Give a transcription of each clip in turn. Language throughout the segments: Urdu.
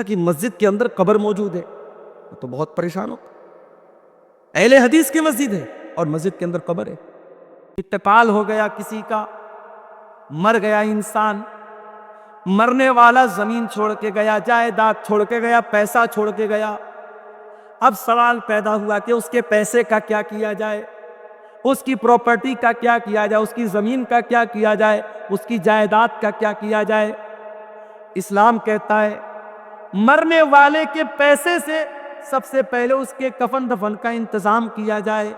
کہ مسجد کے اندر قبر موجود ہے تو بہت پریشان ہوتا. اہل حدیث کی مسجد ہے اور مسجد کے اندر قبر ہے. انتقال ہو گیا کسی کا، مر گیا انسان، مرنے والا زمین چھوڑ کے گیا، جائیداد چھوڑ کے گیا، پیسہ چھوڑ کے گیا. اب سوال پیدا ہوا کہ اس کے پیسے کا کیا کیا جائے، اس کی پراپرٹی کا کیا کیا جائے، اس کی زمین کا کیا کیا جائے، اس کی جائیداد کا کیا کیا جائے. اسلام کہتا ہے مرنے والے کے پیسے سے سب سے پہلے اس کے کفن دفن کا انتظام کیا جائے،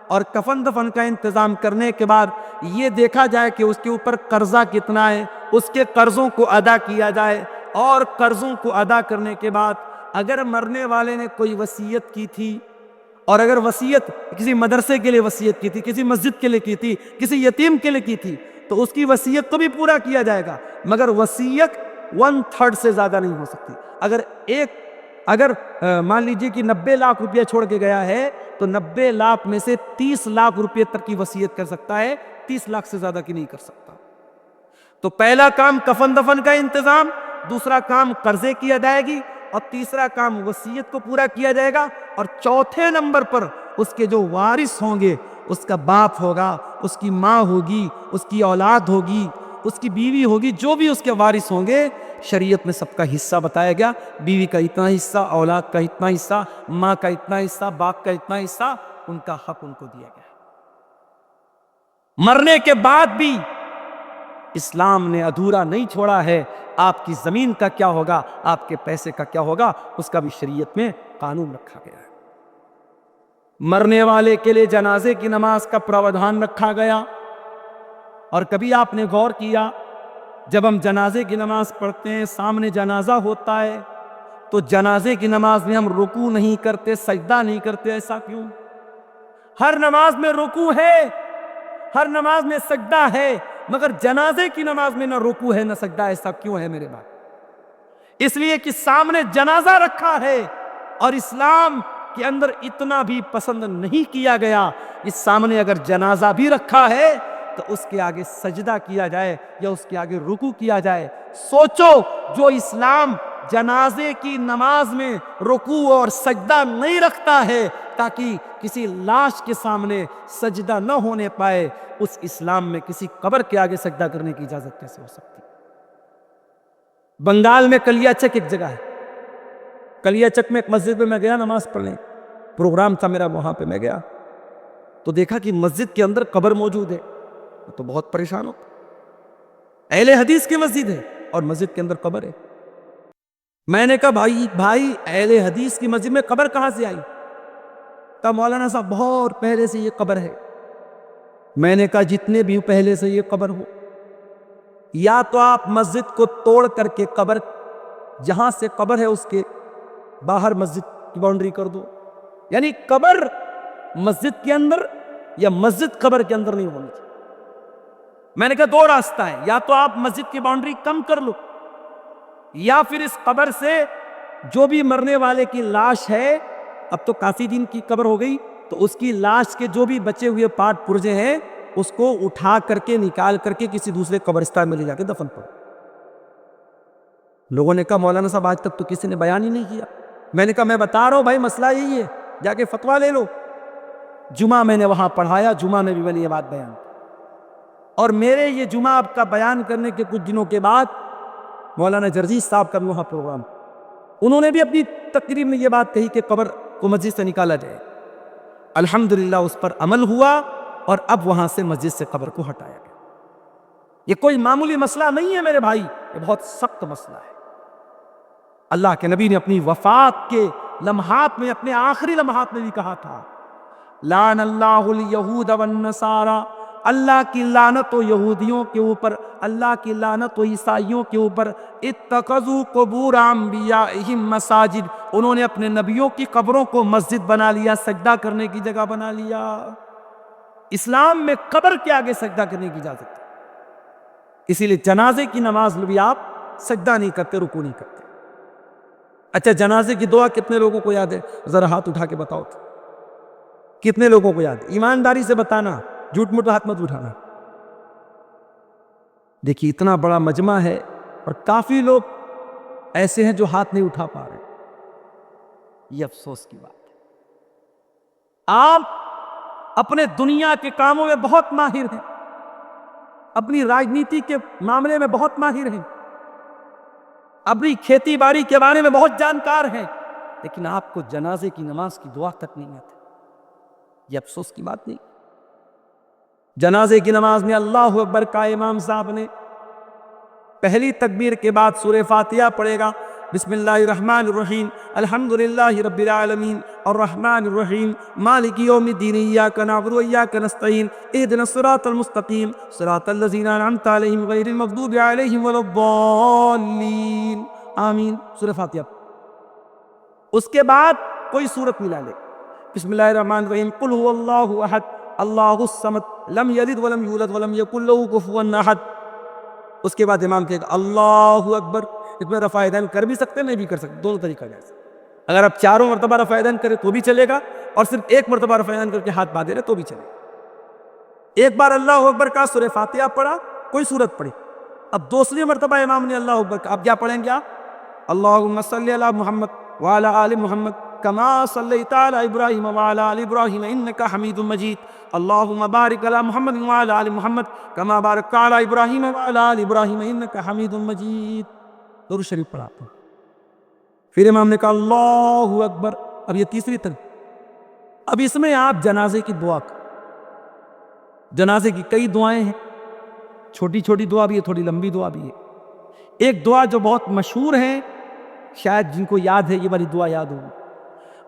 اور کفن دفن کا انتظام کرنے کے بعد یہ دیکھا جائے کہ اس کے اوپر قرضہ کتنا ہے، اس کے قرضوں کو ادا کیا جائے. اور قرضوں کو ادا کرنے کے بعد اگر مرنے والے نے کوئی وصیت کی تھی، اور اگر وصیت کسی مدرسے کے لیے وصیت کی تھی، کسی مسجد کے لیے کی تھی، کسی یتیم کے لیے کی تھی، تو اس کی وصیت کو بھی پورا کیا جائے گا، مگر وصیت 1/3 سے زیادہ نہیں ہو سکتی. اگر مان لیجئے کہ 90 لاکھ روپیہ چھوڑ کے گیا ہے تو 90 لاکھ میں سے 30 لاکھ روپیہ تک کی وصیت کر سکتا ہے، 30 لاکھ سے زیادہ کی نہیں کر سکتا. تو پہلا کام کفن دفن کا انتظام، دوسرا کام قرضے کی ادائیگی، اور تیسرا کام وصیت کو پورا کیا جائے گا. اور چوتھے نمبر پر اس کے جو وارث ہوں گے، اس کا باپ ہوگا، اس کی ماں ہوگی، اس کی اولاد ہوگی، اس کی بیوی ہوگی، جو بھی اس کے وارث ہوں گے، شریعت میں سب کا حصہ بتایا گیا. بیوی کا اتنا حصہ، اولاد کا اتنا حصہ، ماں کا اتنا حصہ، باپ کا اتنا حصہ، ان کا حق ان کو دیا گیا. مرنے کے بعد بھی اسلام نے ادھورا نہیں چھوڑا ہے. آپ کی زمین کا کیا ہوگا، آپ کے پیسے کا کیا ہوگا، اس کا بھی شریعت میں قانون رکھا گیا ہے. مرنے والے کے لیے جنازے کی نماز کا پراودھان رکھا گیا. اور کبھی آپ نے غور کیا، جب ہم جنازے کی نماز پڑھتے ہیں، سامنے جنازہ ہوتا ہے، تو جنازے کی نماز میں ہم رکوع نہیں کرتے، سجدہ نہیں کرتے. ایسا کیوں؟ ہر نماز میں رکوع ہے، ہر نماز میں سجدہ ہے، مگر جنازے کی نماز میں نہ رکوع ہے نہ سجدہ. ایسا کیوں ہے میرے بھائی؟ اس لیے کہ سامنے جنازہ رکھا ہے، اور اسلام کے اندر اتنا بھی پسند نہیں کیا گیا کہ سامنے اگر جنازہ بھی رکھا ہے تو اس کے آگے سجدہ کیا جائے یا اس کے آگے رکوع کیا جائے. سوچو، جو اسلام جنازے کی نماز میں رکوع اور سجدہ نہیں رکھتا ہے تاکہ کسی لاش کے سامنے سجدہ نہ ہونے پائے، اس اسلام میں کسی قبر کے آگے سجدہ کرنے کی اجازت کیسے ہو سکتی؟ بنگال میں کلیا چک ایک جگہ ہے، کلیا چک میں ایک مسجد میں گیا نماز پڑھنے، پروگرام تھا میرا، وہاں پہ میں گیا تو دیکھا کہ مسجد کے اندر قبر موجود ہے تو بہت پریشان ہو. اہل حدیث کی مسجد ہے اور مسجد کے اندر قبر ہے. میں نے کہا بھائی اہل حدیث کی مسجد میں قبر کہاں سے آئی؟ کہا مولانا صاحب بہت پہلے سے یہ قبر ہے. میں نے کہا جتنے بھی پہلے سے یہ قبر ہو، یا تو آپ مسجد کو توڑ کر کے قبر، جہاں سے قبر ہے اس کے باہر مسجد کی باؤنڈری کر دو، یعنی قبر مسجد کے اندر یا مسجد قبر کے اندر نہیں ہونی چاہیے. میں نے کہا دو راستہ ہے، یا تو آپ مسجد کی باؤنڈری کم کر لو، یا پھر اس قبر سے جو بھی مرنے والے کی لاش ہے، اب تو کافی دن کی قبر ہو گئی، تو اس کی لاش کے جو بھی بچے ہوئے پارٹ پرزے ہیں اس کو اٹھا کر کے نکال کر کے کسی دوسرے قبرستان میں لے جا کے دفن کرو. لوگوں نے کہا مولانا صاحب آج تک تو کسی نے بیان ہی نہیں کیا. میں نے کہا میں بتا رہا ہوں بھائی، مسئلہ یہی ہے، جا کے فتویٰ لے لو. جمعہ میں نے وہاں پڑھایا، جمعہ میں بھی میں نے یہ بات بیان کی، اور میرے یہ جمعہ آپ کا بیان کرنے کے کچھ دنوں کے بعد مولانا جرجیس صاحب کا بھی وہاں پروگرام، انہوں نے بھی اپنی تقریر میں یہ بات کہی کہ قبر کو مسجد سے نکالا جائے. الحمدللہ اس پر عمل ہوا اور اب وہاں سے مسجد سے قبر کو ہٹایا گیا. یہ کوئی معمولی مسئلہ نہیں ہے میرے بھائی، یہ بہت سخت مسئلہ ہے. اللہ کے نبی نے اپنی وفات کے لمحات میں، اپنے آخری لمحات میں بھی کہا تھا، لعن اللہ الیہود والنصارى، اللہ کی لعنت ہو یہودیوں کے اوپر، اللہ کی لعنت ہو عیسائیوں کے اوپر، اتخذوا قبور انبیائہم مساجد، انہوں نے اپنے نبیوں کی قبروں کو مسجد بنا لیا، سجدہ کرنے کی جگہ بنا لیا. اسلام میں قبر کے آگے سجدہ کرنے کی اجازت ہے، اسی لیے جنازے کی نماز میں بھی آپ سجدہ نہیں کرتے، رکوع نہیں کرتے. اچھا جنازے کی دعا کتنے لوگوں کو یاد ہے؟ ذرا ہاتھ اٹھا کے بتاؤ تو. کتنے لوگوں کو یاد ہے؟ ایمانداری سے بتانا، جھوٹ موٹ ہاتھ مت اٹھانا. دیکھیے اتنا بڑا مجمع ہے اور کافی لوگ ایسے ہیں جو ہاتھ نہیں اٹھا پا رہے. یہ افسوس کی بات ہے. آپ اپنے دنیا کے کاموں میں بہت ماہر ہیں، اپنی راجنیتی کے معاملے میں بہت ماہر ہیں، اپنی کھیتی باڑی کے بارے میں بہت جانکار ہیں، لیکن آپ کو جنازے کی نماز کی دعا تک نہیں آتی. یہ افسوس کی بات نہیں. جنازے کی نماز میں اللہ اکبر کا امام صاحب نے پہلی تکبیر کے بعد سورہ فاتحہ پڑھے گا. بسم اللہ الرحمن الرحیم الحمدللہ رب العالمین الرحمن الرحیم مالک یوم الدین ایاک نعبد و ایاک نستعین اہدنا الصراط المستقیم صراط الذین انعمت علیہم غیر المغضوب علیہم ولا الضالین آمین. سورہ فاتحہ. اس کے بعد کوئی سورت ملا لے. بسم اللہ الرحمن الرحیم قل هو اللہ احد اللہ الصمد لم یلد ولم یولد ولم یکن له کفوا احد. اس کے بعد امام کہے گا اللہ اکبر. اس میں رفع یدین کر بھی سکتے نہیں بھی کر سکتے، دونوں طریقہ جائز. اگر آپ چاروں مرتبہ رفع یدین کریں تو بھی چلے گا، اور صرف ایک مرتبہ رفع یدین کر کے ہاتھ باندھے رہے تو بھی چلے گا. ایک بار اللہ اکبر کا سورہ فاتحہ پڑھا، کوئی سورت پڑھی. اب دوسری مرتبہ امام نے اللہ اکبر کا، اب کیا پڑھیں گے آپ؟ اللہم صلی علی محمد وعلی آل محمد کما صلیت علی ابراہیم وعلی آل ابراہیم انک حمید مجید. اللہم بارک علی محمد وعلی آل محمد کما بارکت علی ابراہیم وعلی آل ابراہیم انک حمید مجید. درود شریف پڑھا. پھر امام نے کہا اللہ اکبر. اب یہ تیسری تکبیر. اب اس میں آپ جنازے کی دعا کریں. جنازے کی کئی دعائیں ہیں، چھوٹی چھوٹی دعا بھی ہے، تھوڑی لمبی دعا بھی ہے. ایک دعا جو بہت مشہور ہے، شاید جن کو یاد ہے یہ والی دعا یاد ہوگی.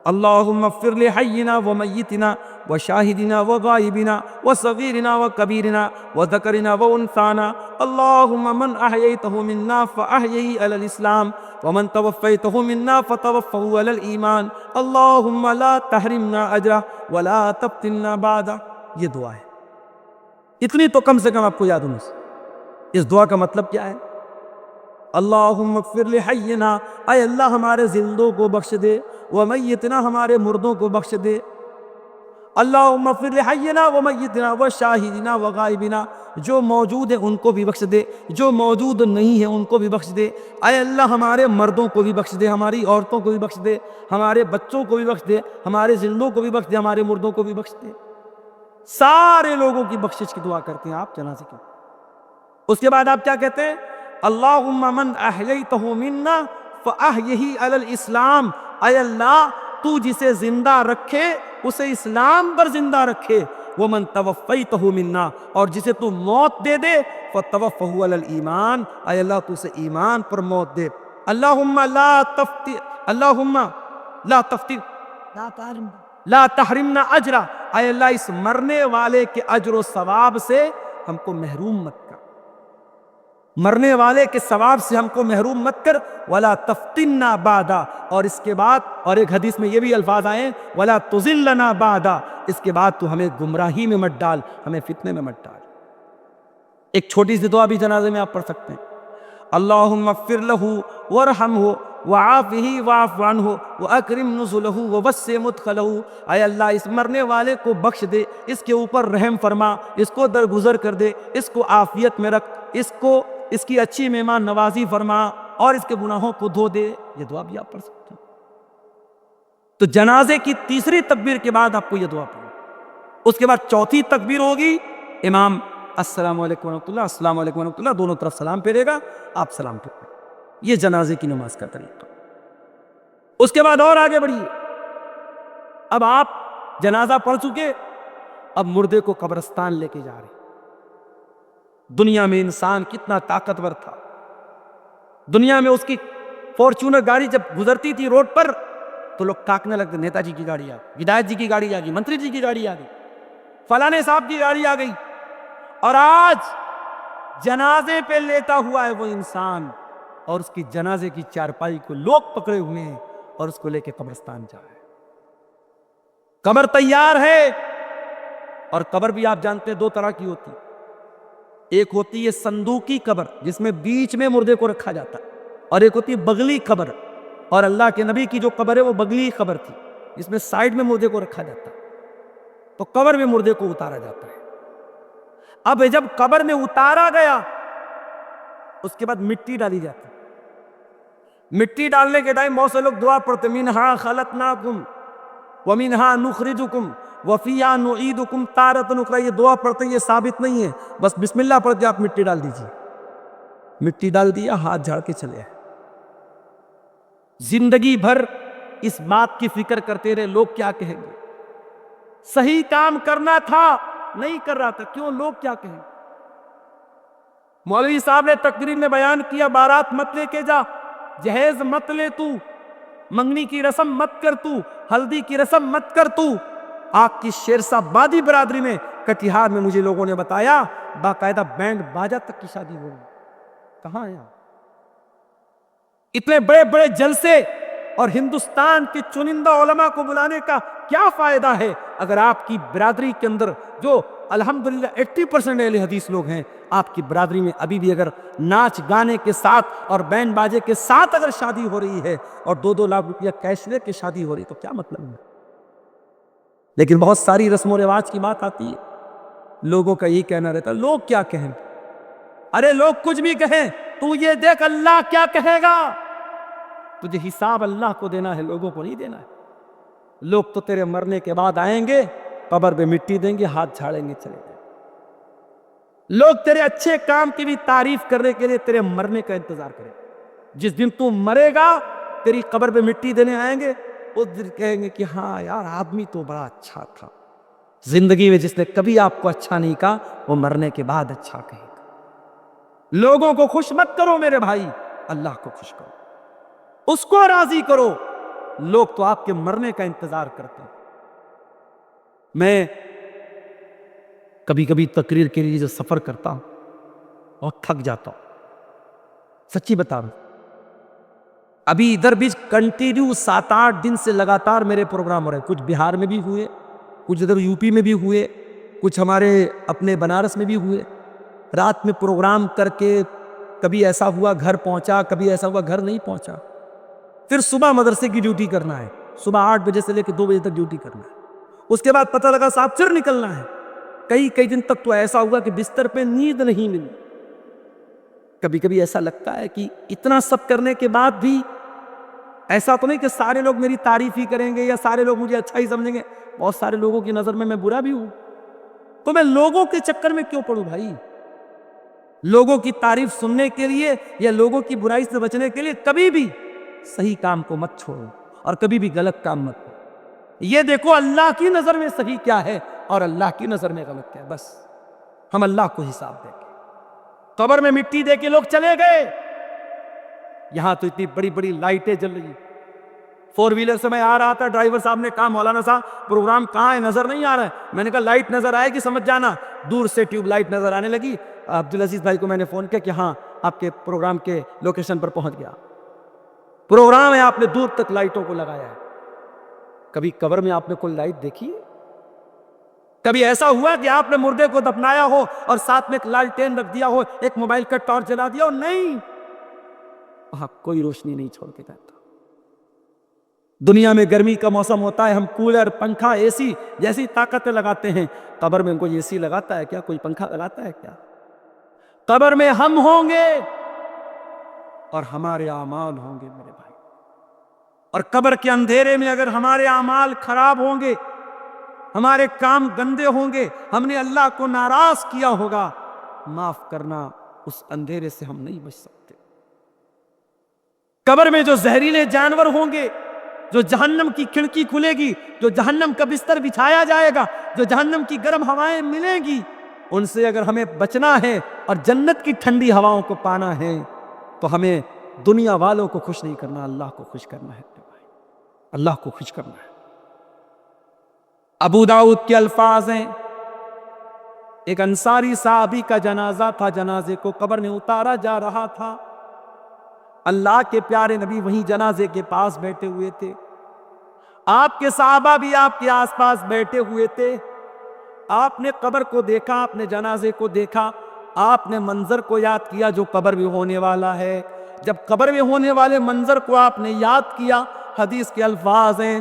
اللہم اغفر لحینا ومیتنا وشاہدنا وغائبنا وصغیرنا وکبیرنا وذکرنا وانثانا. اللہم من احییتہ منا فاحیہی علی الاسلام ومن توفیتہ منا فتوفہ علی الایمان. اللہم لا تحرمنا اجرہ ولا تفتنا بعدہ. یہ دعا ہے. اتنی تو کم سے کم آپ کو یاد ہونی چاہیے. اس دعا کا مطلب کیا ہے؟ اللہم اغفر لحینا، اے اللہ ہمارے زندوں کو بخش دے، ومیتنا ہمارے مردوں کو بخش دے. اللہم اغفر لحینا ومیتنا وشاہدنا وغائبنا، جو موجود ہیں ان کو بھی بخش دے، جو موجود نہیں ہیں ان کو بھی بخش دے. اے اللہ ہمارے مردوں کو بھی بخش دے، ہماری عورتوں کو بھی بخش دے، ہمارے بچوں کو بھی بخش دے، ہمارے زندوں کو بھی بخش دے، ہمارے مردوں کو بھی بخش دے. سارے لوگوں کی بخشش کی دعا کرتے ہیں آپ جنازے کی. اس کے بعد آپ کیا کہتے ہیں؟ اللہم من احییتہ منا فاحیہی علی الاسلام. اے اللہ تو جسے زندہ رکھے اسے اسلام پر زندہ رکھے. ومن توفیتہ منا، اور جسے تو موت دے دے فتوفہ علی الایمان. اے اللہ تو اسے ایمان پر موت دے. اللہم لا تحرمنا اجرا. اے اللہ اس مرنے والے کے اجر و ثواب سے ہم کو محروم مت کر، مرنے والے کے ثواب سے ہم کو محروم مت کر. ولا تفتنا بعدا، اور اس کے بعد، اور ایک حدیث میں یہ بھی الفاظ آئے ولا تضلنا بعدا، اس کے بعد تو ہمیں گمراہی میں مت ڈال، ہمیں فتنے میں مت ڈال. ایک چھوٹی سی دعا بھی جنازے میں آپ پڑھ سکتے ہیں. اللہم اغفر لہ وارحمہ وعافہ واعف عنہ واکرم نزلہ ووسع مدخلہ. اے اللہ اس مرنے والے کو بخش دے، اس کے اوپر رحم فرما، اس کو درگزر کر دے، اس کو عافیت میں رکھ، اس کی اچھی مہمان نوازی فرما، اور اس کے گناہوں کو دھو دے. یہ دعا بھی آپ پڑھ سکتے ہیں. تو جنازے کی تیسری تکبیر کے بعد آپ کو یہ دعا پڑھیں. اس کے بعد چوتھی تکبیر ہوگی، امام السلام علیکم ورحمۃ اللہ، السلام علیکم ورحمۃ اللہ، دونوں طرف سلام پھیرے گا، آپ سلام پھیریں. یہ جنازے کی نماز کا طریقہ. اس کے بعد اور آگے بڑھیے. اب آپ جنازہ پڑھ چکے، اب مردے کو قبرستان لے کے جا رہے. دنیا میں انسان کتنا طاقتور تھا. دنیا میں اس کی فارچونر گاڑی جب گزرتی تھی روڈ پر تو لوگ تاکنے لگتے، نیتا جی کی گاڑی آ گئی، ودھایک جی کی گاڑی آ گئی، منتری جی کی گاڑی آ گئی، فلانے صاحب کی گاڑی آ گئی. اور آج جنازے پہ لیٹا ہوا ہے وہ انسان، اور اس کی جنازے کی چارپائی کو لوگ پکڑے ہوئے ہیں اور اس کو لے کے قبرستان جا رہے ہیں. قبر تیار ہے، اور قبر بھی آپ جانتے ہیں دو طرح کی ہوتی. ایک ہوتی ہے صندوقی قبر جس میں بیچ میں مردے کو رکھا جاتا ہے، اور ایک ہوتی ہے بغلی قبر. اور اللہ کے نبی کی جو قبر ہے وہ بغلی قبر تھی، جس میں سائیڈ میں مردے کو رکھا جاتا ہے. تو قبر میں مردے کو اتارا جاتا ہے. اب جب قبر میں اتارا گیا، اس کے بعد مٹی ڈالی جاتی. مٹی ڈالنے کے ٹائم بہت سے لوگ دعا پڑھتے منہا خلقناکم ومنہا نخرجکم وفیہا نعیدکم تارۃ اخری، یہ دعا پڑھتے یہ ثابت نہیں ہے، بس بسم اللہ پڑھ کے آپ مٹی ڈال دیجیے، مٹی ڈال دیا، ہاتھ جھاڑ کے چلے آئے۔ زندگی بھر اس بات کی فکر کرتے رہے لوگ کیا کہیں گے، صحیح کام کرنا تھا نہیں کر رہا تھا، کیوں لوگ کیا کہیں گے۔ مولوی صاحب نے تقریر میں بیان کیا بارات مت لے کے جا، جہیز مت لے تو، منگنی کی رسم مت کر تو، ہلدی کی رسم مت کر تو۔ آپ کی شیرسا بادی برادری میں کٹیہار میں مجھے لوگوں نے بتایا باقاعدہ بینڈ باجا تک کی شادی ہو گئی۔ کہاں ہے آپ؟ اتنے بڑے بڑے جلسے اور ہندوستان کے چنندہ علماء کو بلانے کا کیا فائدہ ہے اگر آپ کی برادری کے اندر جو الحمدللہ 80% اہل حدیث لوگ ہیں، آپ کی برادری میں ابھی بھی اگر ناچ گانے کے ساتھ اور بینڈ باجے کے ساتھ اگر شادی ہو رہی ہے اور 2-2 لاکھ روپیہ کیش لے کے شادی ہو رہی تو کیا مطلب ہے؟ لیکن بہت ساری رسم و رواج کی بات آتی ہے، لوگوں کا یہی کہنا رہتا ہے لوگ کیا کہیں۔ ارے لوگ کچھ بھی کہیں، تو یہ دیکھ اللہ کیا کہے گا۔ تجھے حساب اللہ کو دینا ہے، لوگوں کو نہیں دینا ہے۔ لوگ تو تیرے مرنے کے بعد آئیں گے، قبر پہ مٹی دیں گے، ہاتھ جھاڑیں گے، چلے جائیں۔ لوگ تیرے اچھے کام کی بھی تعریف کرنے کے لیے تیرے مرنے کا انتظار کریں۔ جس دن تو مرے گا تیری قبر پہ مٹی دینے آئیں گے، اس دن کہیں گے کہ ہاں یار آدمی تو بڑا اچھا تھا۔ زندگی میں جس نے کبھی آپ کو اچھا نہیں کہا وہ مرنے کے بعد اچھا کہے گا۔ لوگوں کو خوش مت کرو میرے بھائی، اللہ کو خوش کرو، اس کو راضی کرو۔ لوگ تو آپ کے مرنے کا انتظار کرتے ہیں۔ میں کبھی کبھی تقریر کے لیے جو سفر کرتا ہوں اور تھک جاتا ہوں، سچی بتا رہا ہوں۔ ابھی ادھر بھی کنٹینیو 7-8 دن سے لگاتار میرے پروگرام ہو رہے ہیں، کچھ بہار میں بھی ہوئے، کچھ ادھر یو پی میں بھی ہوئے، کچھ ہمارے اپنے بنارس میں بھی ہوئے۔ رات میں پروگرام کر کے کبھی ایسا ہوا گھر پہنچا، کبھی ایسا ہوا گھر نہیں پہنچا۔ پھر صبح مدرسے کی ڈیوٹی کرنا ہے، صبح 8 بجے سے لے کے 2 بجے تک ڈیوٹی کرنا ہے۔ اس کے بعد پتہ لگا صاحب پھر نکلنا ہے۔ کئی دن تک تو ایسا ہوا کہ بستر پہ نیند نہیں ملی۔ کبھی کبھی ایسا لگتا ہے کہ اتنا سب کرنے کے بعد بھی ایسا تو نہیں کہ سارے لوگ میری تعریف ہی کریں گے یا سارے لوگ مجھے اچھا ہی سمجھیں گے، بہت سارے لوگوں کی نظر میں برا بھی ہوں، تو میں لوگوں کے چکر میں کیوں پڑوں بھائی؟ لوگوں کی تعریف سننے کے لیے یا لوگوں کی برائی سے بچنے کے لیے کبھی بھی صحیح کام کو مت چھوڑو اور کبھی بھی غلط کام مت کرو۔ یہ دیکھو اللہ کی نظر میں صحیح کیا ہے اور اللہ کی نظر میں غلط کیا ہے، بس ہم اللہ کو حساب دیں گے۔ قبر میں مٹی دے کے لوگ چلے گئے، یہاں تو اتنی بڑی بڑی لائٹیں جل رہی۔ 4 ویلر سے میں آ رہا تھا، ڈرائیور صاحب نے کہا مولانا صاحب پروگرام کہاں ہے، نظر نہیں آ رہا ہے۔ میں نے کہا لائٹ نظر آئے گی سمجھ جانا۔ دور سے ٹیوب لائٹ نظر آنے لگی۔ عبدالعزیز بھائی کو میں نے فون کیا کہ ہاں آپ کے پروگرام کے لوکیشن پر پہنچ گیا، پروگرام ہے، آپ نے دور تک لائٹوں کو لگایا ہے۔ کبھی قبر میں آپ نے کوئی لائٹ دیکھی؟ کبھی ایسا ہوا کہ آپ نے مردے کو دفنایا ہو اور ساتھ میں ایک لالٹین رکھ دیا ہو، ایک موبائل کا ٹارچ جلا دیا ہو؟ نہیں، وہاں کوئی روشنی نہیں چھوڑ کے جاتا۔ دنیا میں گرمی کا موسم ہوتا ہے، ہم کولر، پنکھا، اے سی جیسی طاقتیں لگاتے ہیں، قبر میں کوئی اے سی لگاتا ہے کیا؟ کوئی پنکھا لگاتا ہے کیا؟ قبر میں ہم ہوں گے اور ہمارے اعمال ہوں گے میرے بھائی، اور قبر کے اندھیرے میں اگر ہمارے اعمال خراب ہوں گے، ہمارے کام گندے ہوں گے، ہم نے اللہ کو ناراض کیا ہوگا، معاف کرنا اس اندھیرے سے ہم نہیں بچ سکتے۔ قبر میں جو زہریلے جانور ہوں گے، جو جہنم کی کھڑکی کھلے گی، جو جہنم کا بستر بچھایا جائے گا، جو جہنم کی گرم ہوائیں ملیں گی، ان سے اگر ہمیں بچنا ہے اور جنت کی ٹھنڈی ہواؤں کو پانا ہے تو ہمیں دنیا والوں کو خوش نہیں کرنا، اللہ کو خوش کرنا ہے، اللہ کو خوش کرنا ہے۔ ابو داؤد کے الفاظ ہیں، ایک انصاری صحابی کا جنازہ تھا، جنازے کو قبر میں اتارا جا رہا تھا، اللہ کے پیارے نبی وہیں جنازے کے پاس بیٹھے ہوئے تھے، آپ کے صحابہ بھی آپ کے آس پاس بیٹھے ہوئے تھے۔ آپ نے قبر کو دیکھا، آپ نے جنازے کو دیکھا، آپ نے منظر کو یاد کیا جو قبر میں ہونے والا ہے۔ جب قبر میں ہونے والے منظر کو آپ نے یاد کیا، حدیث کے الفاظ ہیں